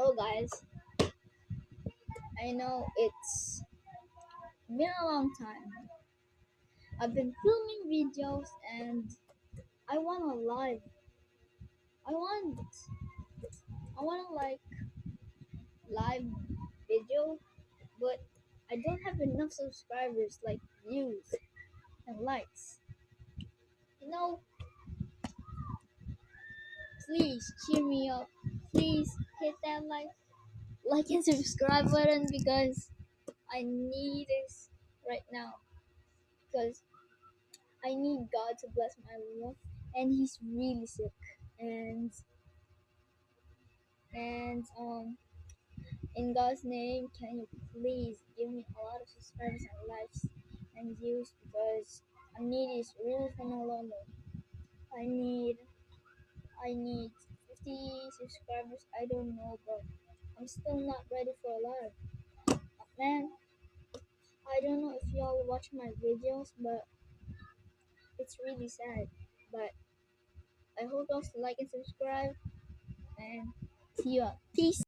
Hello, guys. I know it's been a long time. I've been filming videos and I want a live. I want I want a live video, but I don't have enough subscribers like views and likes. You know, please cheer me up. Please hit that like and subscribe button because I need this right now because I need God to bless my Lord, and he's really sick. And and in God's name, can you please give me a lot of subscribers and likes and views because I need this really for my Lord. I need 50 subscribers. I don't know, but I'm still not ready for a lot. Man, I don't know if y'all watch my videos, but it's really sad. But I hope y'all like and subscribe and see you. Peace.